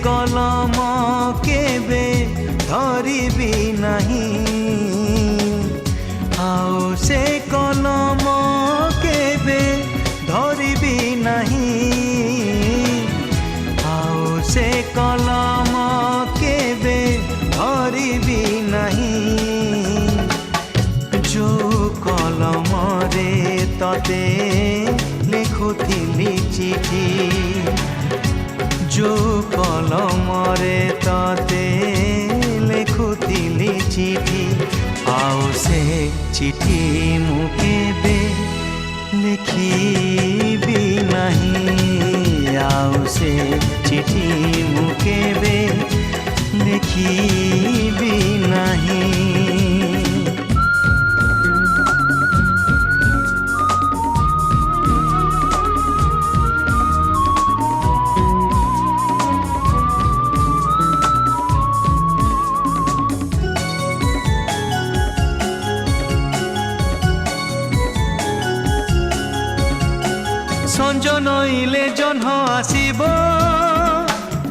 कलम केबे धरिबी नहीं आओ से कलम केबे धरिबी नहीं आओ से कलम केबे धरिबी नहीं जो कलम रे तते लिखुथिली चिठी जो कलम रे तते लिखुथिली चिठी आओ से चिठी मु केबे लिखिबी नहीं आओ से चिठी मु केबे लिखिबी नहीं। संज नईले जह्न आसिब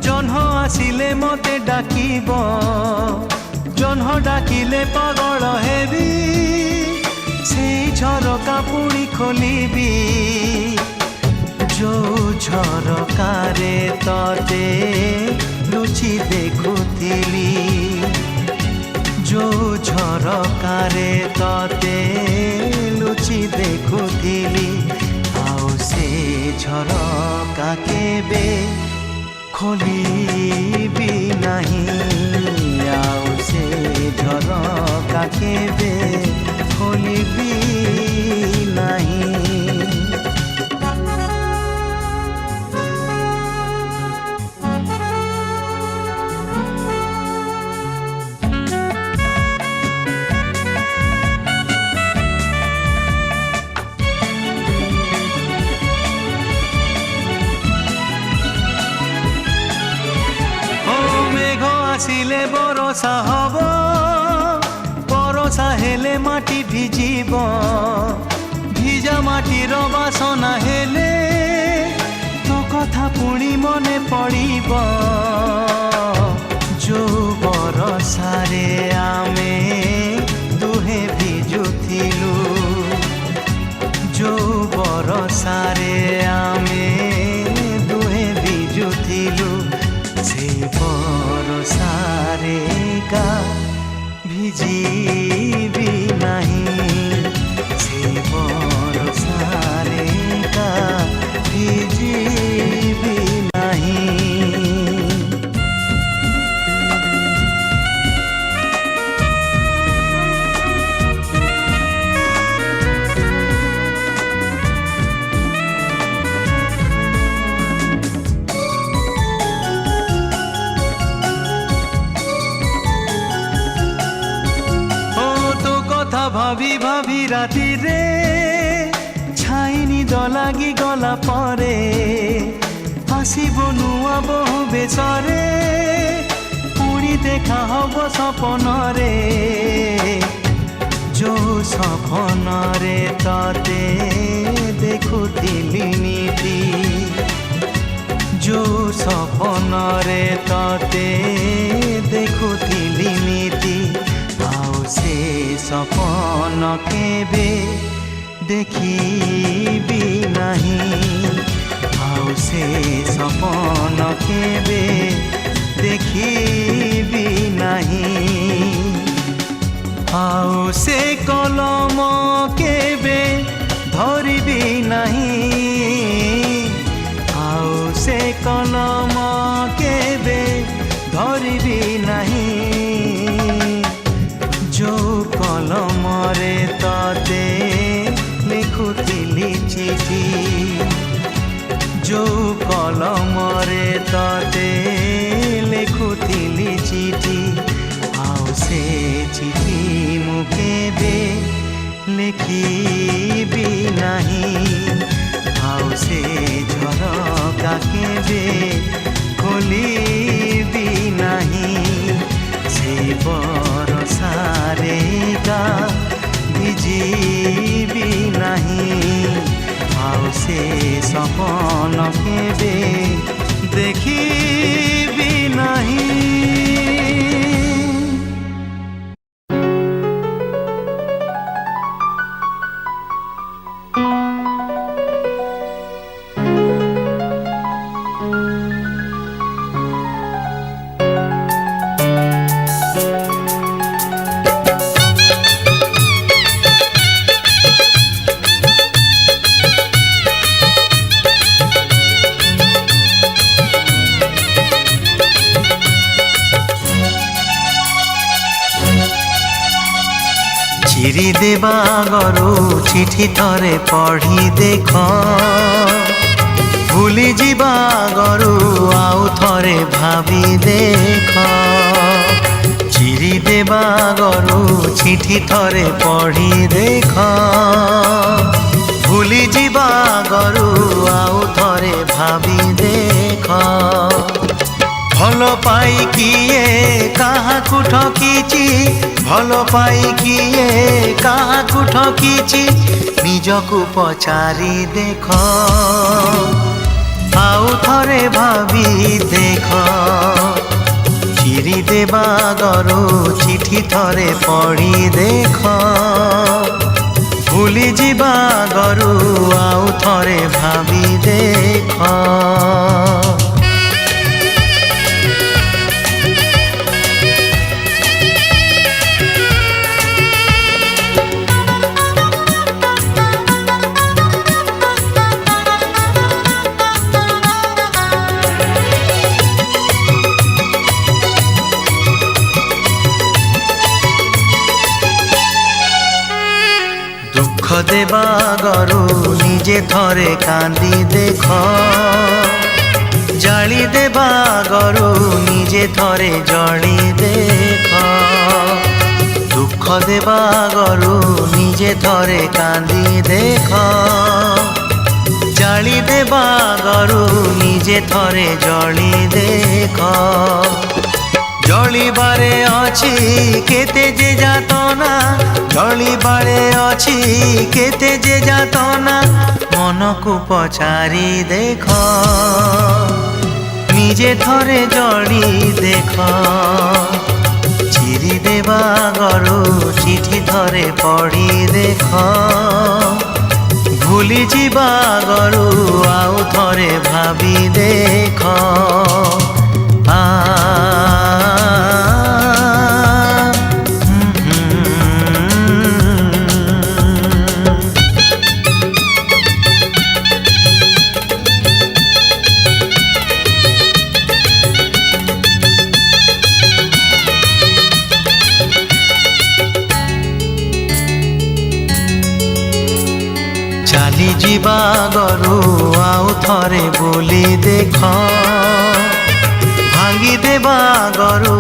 जह्न आसिले मते डाकिब जह्न डाकिले पागल हेबी से झरका पुणी खोलिबी जो झरकारे तते लुचि देखुथिली जो झरकारे तते लुचि देखुथिली से झरका केबे खोलिबी नहीं आओ से झरका केबे खोलिबी नहीं। आसिले बरसा हब बरसा हेले माटी भिजिब भिजा माटीर बासना हेले तो कथा पुणी मने पड़िब जो बरसारे आमे दुहे भिजुथिलु जो बरसारे आमे दुहे भिजुथिलु से बरसारे का भिजिबी नहीं से बरसारे का भिजिबी नहीं। भाभी भाभी राति रे छाइनी दलागी गला परे आसिब नुआ बहु बेसरे पुणी देखा हब सपन रे जो सपन रे तते देखुथिली नीति जो सपन रे तते देखुथिली नीति से सपन केबे देखिबी नहीं आओ से सपन केबे देखिबी नहीं आओ से कलम केबे धरिबी नहीं आओ से कलम केबे धरिबी नहीं जो कलम रे तते लिखुथिली चिठी जो कलम रे तते लिखुथिली चिठी आओ से चिठी मु केबे लिखिबी नहीं आओ से झरका केबे खोलिबी नहीं से बरसारे का भिजिबी नहीं आओ से सपन केबे देखिबी ଚିରି ଦେବା ଆଗରୁ ଚିଠି ଥରେ ପଢ଼ି ଦେଖ, ଭୁଲି ଯିବା ଆଗରୁ ଆଉ ଥରେ ଭାବି ଦେଖ। ଚିରି ଦେବା ଆଗରୁ ଚିଠି ଥରେ ପଢ଼ି ଦେଖ, ଭୁଲି ଯିବା ଆଗରୁ ଆଉ ଥରେ ଭାବି ଦେଖ। ଭଲ ପାଇ କିଏ କାହାକୁ ଠକିଛି, ଭଲ ପାଇ କିଏ କାହାକୁ ଠକିଛି, ନିଜକୁ ପଚାରି ଦେଖ, ଆଉ ଥରେ ଭାବି ଦେଖ। ଚିରି ଦେବା ଆଗରୁ ଚିଠି ଥରେ ପଢ଼ି ଦେଖ, ଭୁଲି ଯିବା ଆଗରୁ ଆଉ ଥରେ ଭାବି ଦେଖ। দুঃখ দেবা আগରୁ নিজে থরে কান্দি দেখ, জালি দেবা আগରୁ নিজে থরে জলি দেখ। দুঃখ দেবা আগରୁ নিজে থরে কান্দি দেখ, জালি দেবা আগରୁ নিজে থরে জলি দেখ। জলিবারে অছি কেতে যে যাতনা, জলিবারে অছি কেতে যে যাতনা, মনকু পচারি দেখ, নিজে থরে জলি দেখ। চিরি দেবা আগରୁ চিঠি থরে পঢ়ি দেখ, ভুলি ଯିବା ଆଗରୁ ଆଉ ଥରେ ଭାବି ଦେଖ। ଚାଲି ଯିବା ଆଗରୁ ଆଉ ଥରେ ବୁଲି ଦେଖ, ଭାଙ୍ଗି ଦେବା ଆଗରୁ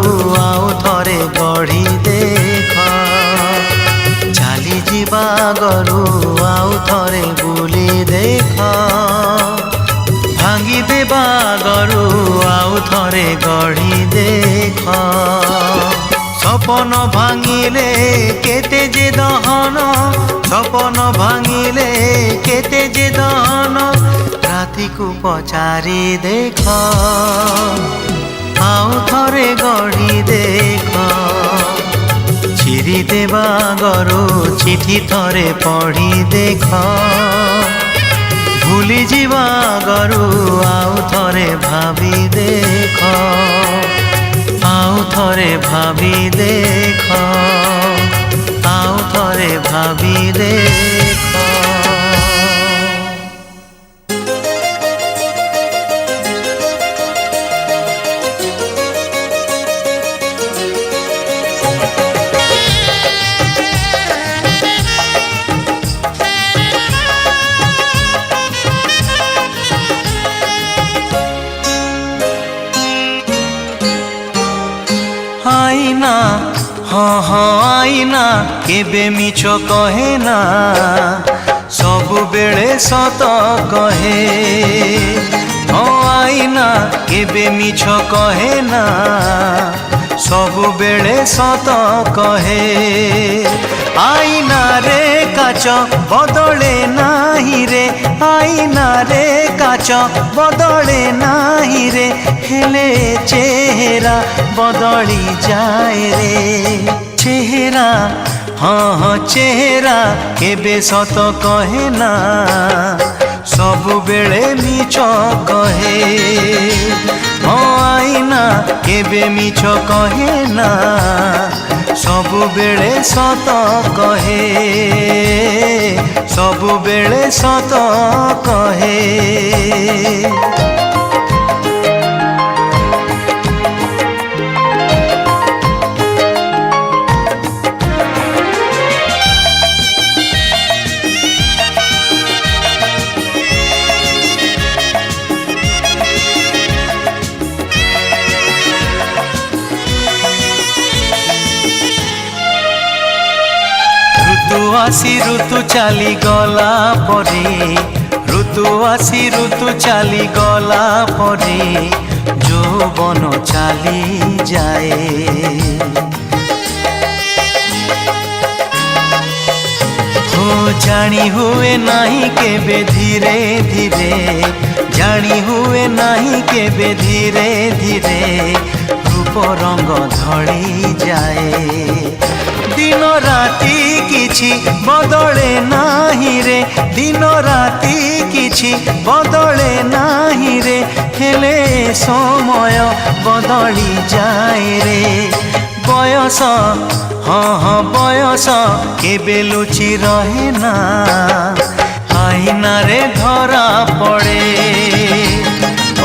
ଆଉ ଥରେ ଗଢ଼ି ଦେଖ। ଚାଲି ଯିବା ଆଗରୁ ଆଉ ଥରେ ବୁଲି ଦେଖ, ଭାଙ୍ଗି ଦେବା ଆଗରୁ ଆଉ ଥରେ ଗଢ଼ି ଦେଖ। সপন ভাঙিলে কেতে যে দহন, সপন ভাঙিলে কেতে যে দহন, রাতিকু পচারি দেখ, আউ থরে গড়ি দেখ। চিরি দেবা আগରୁ চিঠি থরে পঢ়ি দেখ, ভুলি ଯିବା ଆଗରୁ ଆଉ ଥରେ ଭାବି ଦେଖ, ଆଉ ଥରେ ଭାବି ଦେଖ, ଆଉ ଥରେ ଭାବି ଦେଖ। আইনা हाँ हाँ आईना केबे मिछ कहे ना, सबु बेले सत कहे। हाँ आईना केबे मिछ कहे ना, सबु बेले सत कहे। आईना रे काच बदले नाही रे, आईना रे काच बदले नाही रे, हेले चेहरा बदली जाए रे। चेहरा हाँ हाँ चेहरा केबे सत कहे ना, सबु बेले मिछ कहे। हाँ आईना केबे मिछ कहे ना, सबु बेले सत कहे, सबु बेले सत कहे। आसी ऋतु चली गला परे ऋतु आसी ऋतु चली गला परे যৌবন চালি যায় हो जानी हुए नहीं केबे धीरे धीरे जानी हुए नहीं केबे धीरे धीरे रूप रंग धड़ी जाए दिन राति किछि बदले नाही रे दिन राति किछि बदले नाही रे हेले समय बदली जाए रे बयस हाँ हाँ बयस केबे लुचि रहे ना आईना रे धरा पड़े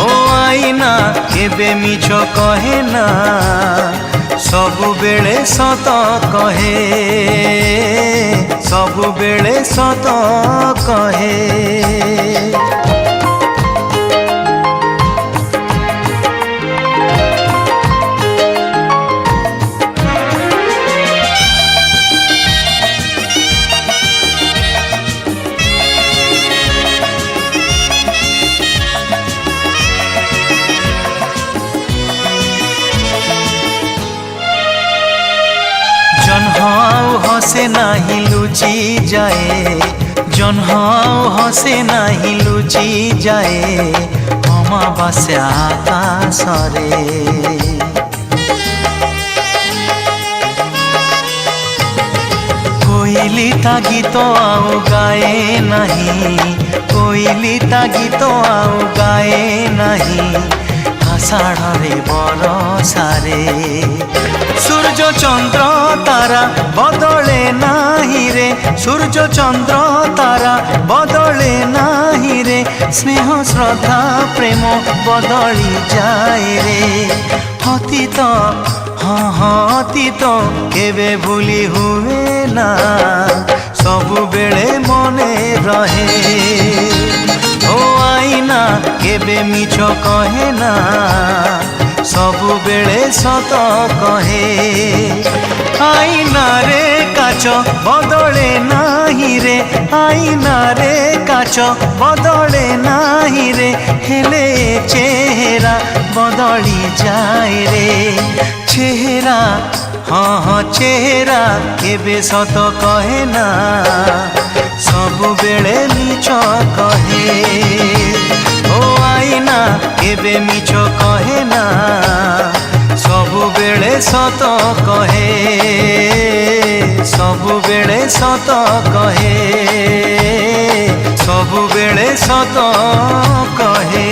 ओ आईना केबे मिछ कहे ना सबु बेले सत कहे सबु बेले सत कहे जन्हाऊ हसे नाही लुचि जाए जन्हाऊ हसे नाही लुचि जाए अमावास्या आकाशरे कोइली ता गीत आउ गाए नहीं कोइली ता गीत आउ गाए नहीं आषाढ़े बरसारे सूर्य चंद्र तारा बदले नाही रे सूर्य चंद्र तारा बदले नाही रे स्नेह श्रद्धा प्रेम बदली जाए रे अतीत हाँ हाँ अतीत केबे भूली हुए ना सबु बेले मने रहे ओ आईना केबे मिछ कहे ना सबु बेले सत कहे आईना रे काच बदले नाही रे आईना रे काच बदले नाही रे हेले चेहरा बदली जाए रे चेहरा हाँ हाँ चेहरा केबे सत कहे ना सबु बेले मिछ कहे ओ आईना केबे मिछ कहे ना सबु बेले सत कहे सबु बेले सत कहे सबु बेले सत कहे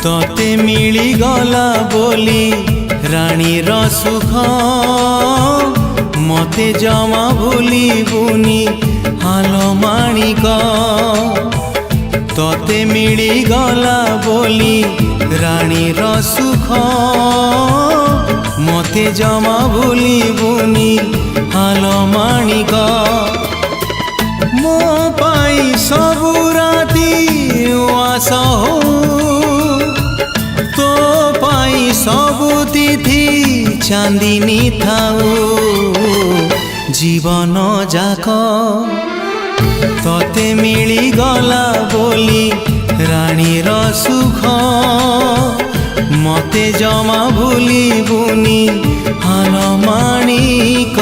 तोते मिली गला बोली रानी सुख मते जमा भूली बुनी हालो माणिक तोते मिली गला बोली रानी सुख मते जमा भूली बुनी हालो माणिक मो पाई सबु राती आस हो तो पाई सबु तिथि चांदिनी थाऊ जीवन जाक तोते मिली गला बोली रानी सुख मते जमा भूली बुनी हाल माणिक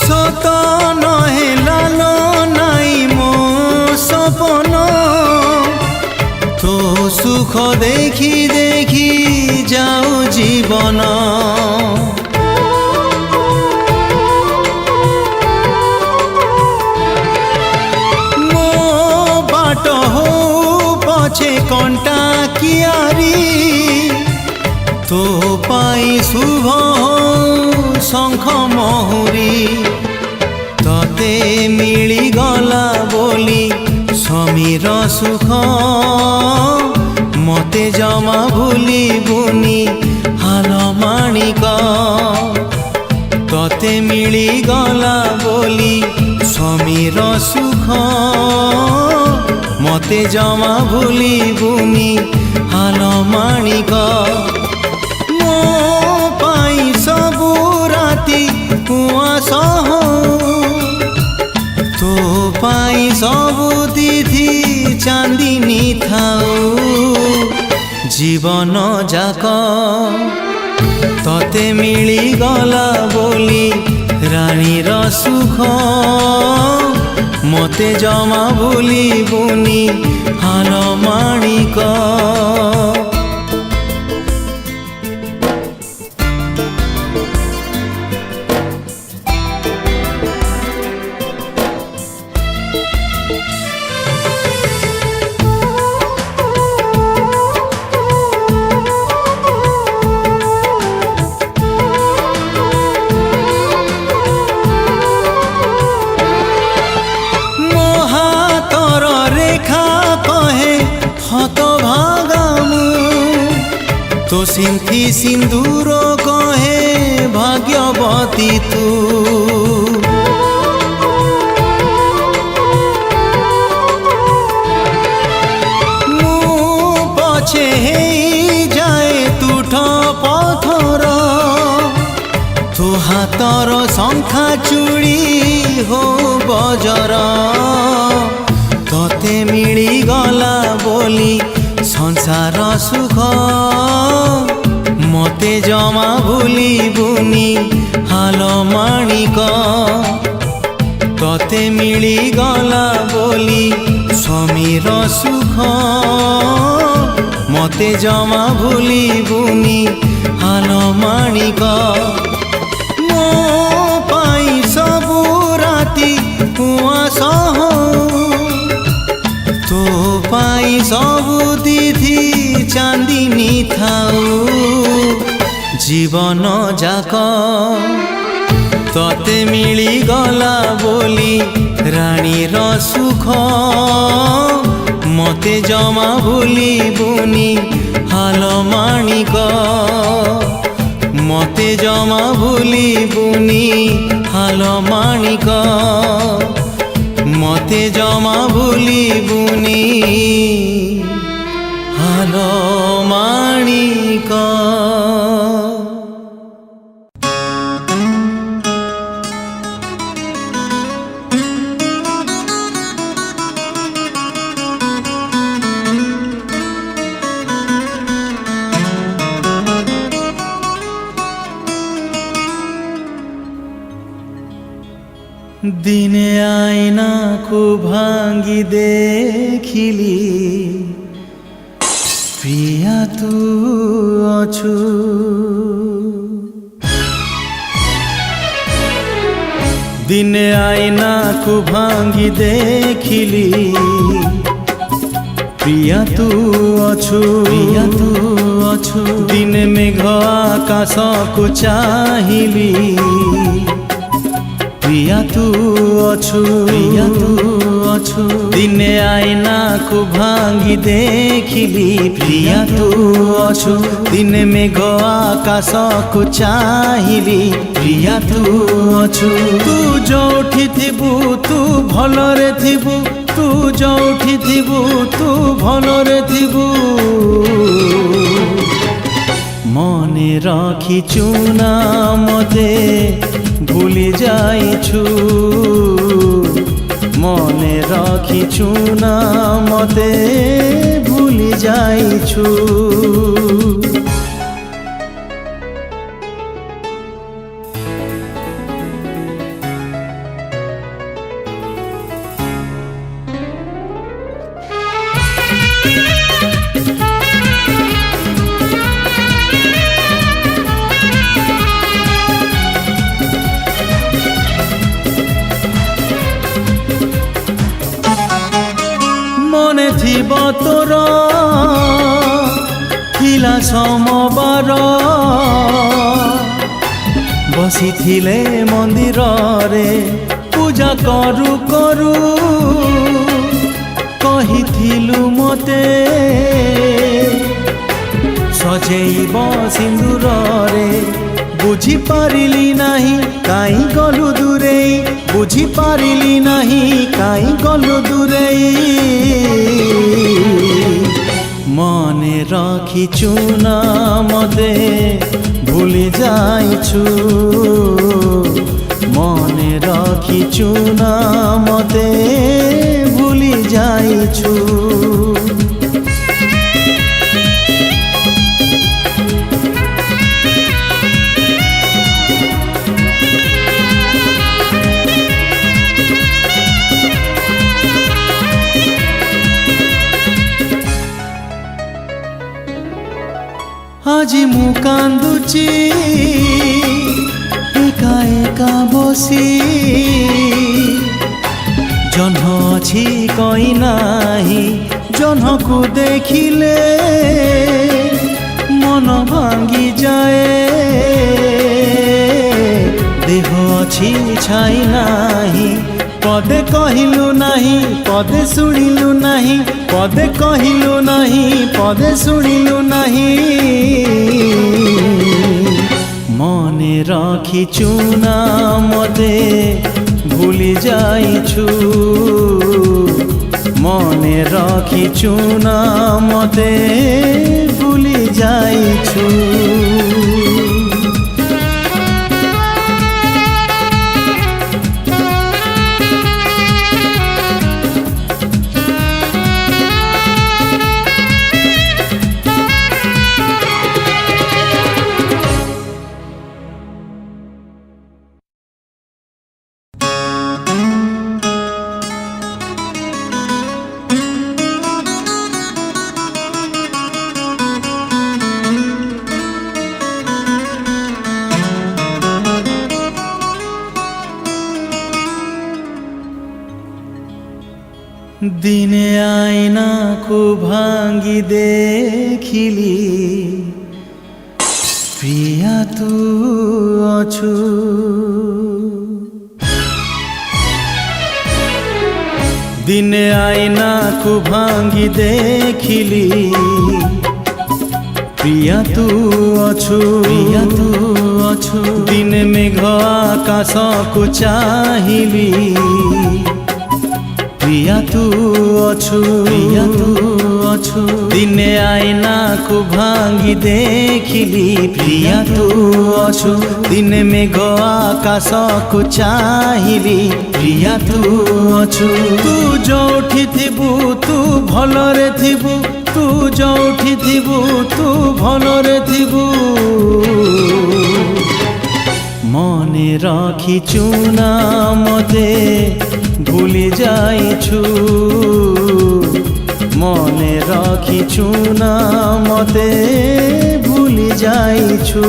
सत नहे लालो नाई देखी देखी जाऊ जीवन मो बाट हो पछे कंटा कियारी तो पाई शुभ शंख महुरी तते मिली गला बोली समीर सुख मते जमा भूली बुनी हाल माणिक तते मिली गला बोली समीर सुख मते जमा भूली बुनी हाल माणिक मो पाई सबु राती कुआसह तो पाई सबु तिथि चांदिनी थाऊ जीवन जाक तते मिली गला बोली रानीर सुख मते जमा भूली बुनी हाल माणिक तो सिंथी सिंदूर कहे भाग्यवती तू मु पछे जाए तुठ पथर तू हाथर शंखा चूड़ी हो बजर तते मिली गला बोली संसार सुख मते जमा भूली बुनी हाल माणिक तते मिली गला बोली समीर सुख मते जमा भूली बुनी हाल माणिक मो पाई सबु राती कुआसह तो पाई सबु तिथि चांदिनी थाऊ जीवन जाक तते मिली गला बोली रानीर सुख मते जमा भूली बुनी हाल माणिक मते जमा भूली बुनी हाल माणिक मते जमा भूली बुनी हाल माणिक दिने आईना को भांगी देखिली प्रिया तू अछु दिने आईना को भांगी देखिली प्रिया तू अछु दिन मेघ आकाश को चाहिली प्रिया तू अछु दिने आईना को भांगी देखिली प्रिया तू अछु दिन मेघ आकाश को चाहिली प्रिया तू अछु तू जोठी थिबु तू भलरे थिबु तू जोठी थिबु तू भलरे थिबु मने रखिचु ना मते भूली जाइछु मने रखिछु ना मते भूली जाइछु তোর ଥିଲା সমবার বসিଥିଲେ মন্দিରରେ ପୂଜା କରୁ କରୁ କହିଥିଲୁ ମତେ ସଜେଇବ ସିନ୍ଦୁରରେ ବୁଝିପାରିଲି ନାହିଁ କାଇଁ ଗଲୁ ଦୂରେଇ ବୁଝିପାରିଲି ନାହିଁ କାଇଁ ଗଲୁ ଦୂରେଇ মনে রাখিছু না মতে ভুলি যাইছু মনে রাখিছু না মতে ভুলি যাইছু আজি মু কান্দুচি একা একা বসি জহ্ন ଅଛି কই নাহি জহ্নকু দেখিলে মন ভাঙ্গি যায় দেহ ଅଛି ছাই নাহি পদে কহিলু নাহি পদে শুনিলু নাহি পদে কহিলু নাহি পদে শুনিলু নাহি মনে রাখিছু না মতে ভুলি যাইছু মনে রাখিছু না মতে ভুলি যাইছু দিনে আয়নাকু ভাঙ্গি দেখিলি প্রিয়া তু অছু দিনে আয়নাকু ভাঙ্গি দেখিলি প্রিয়া তু অছু প্রিয়া তু অছু দিনে মেঘ আকাশকু চাহিলি প্রিয়া তু অছু প্রিয়া তু অছু দিনে আয়নাকু ভাঙ্গি দেখিলি প্রিয়া তু অছু দিনে মেঘ আকাশকু চাহিলি প্রিয়া তু অছু তু যোউঠি থিবু তু ভলরে থিবু তু যোউঠি থিবু তু ভলরে থিবু মনে রাখিছু না মতে ভুলি যাইছু মনে রাখিছু না মতে ভুলি যাইছু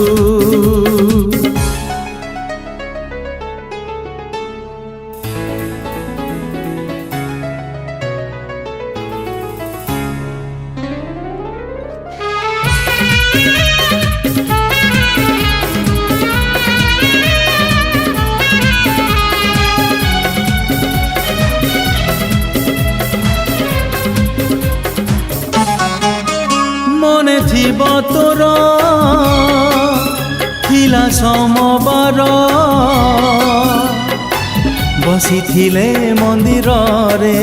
মনে থিব তোর ଥିଲା সমবার বসিছিলে মন্দিରରେ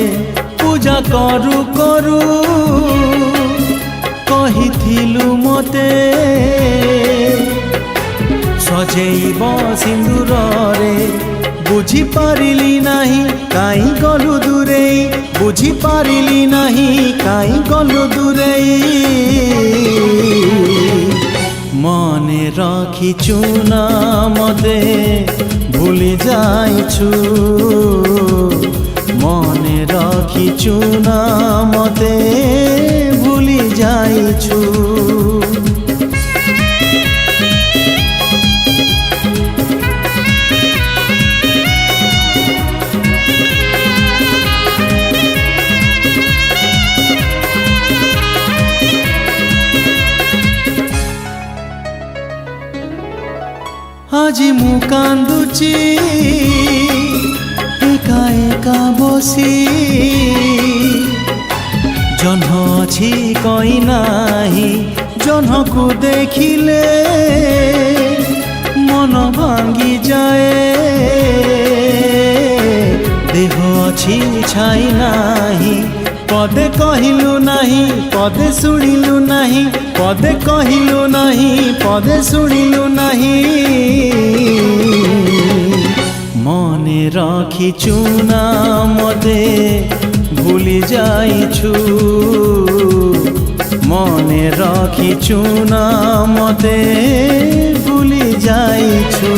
ପୂଜା কରୁ কରୁ କହିଥିଲୁ ମତେ ସଜେଇବ ସିନ୍ଦୁରରେ ବୁଝିପାରିଲି ନାହିଁ କାଇଁ ଗଲୁ ଦୂରେଇ ବୁଝିପାରିଲି ନାହିଁ କାଇଁ ଗଲୁ ଦୂରେଇ মনে রাখিছু না মতে ভুলি যাইছু মনে রাখিছু না মতে ভুলি যাইছু আজি মু কান্দুচি একা একা বসি জহ্ন ଅଛି কই নাহি জহ্নকু দেখিলে মন ভাঙ্গি যায় দেহ ଅଛି ছাই নাহি পদে কহিলু নাহি পদে শুনিলু নাহি পদে কহিলু নাহি পদে শুনিলু নাহি মনে রাখিছু না মতে ভুলি যাইছু মনে রাখিছু না মতে ভুলি যাইছু।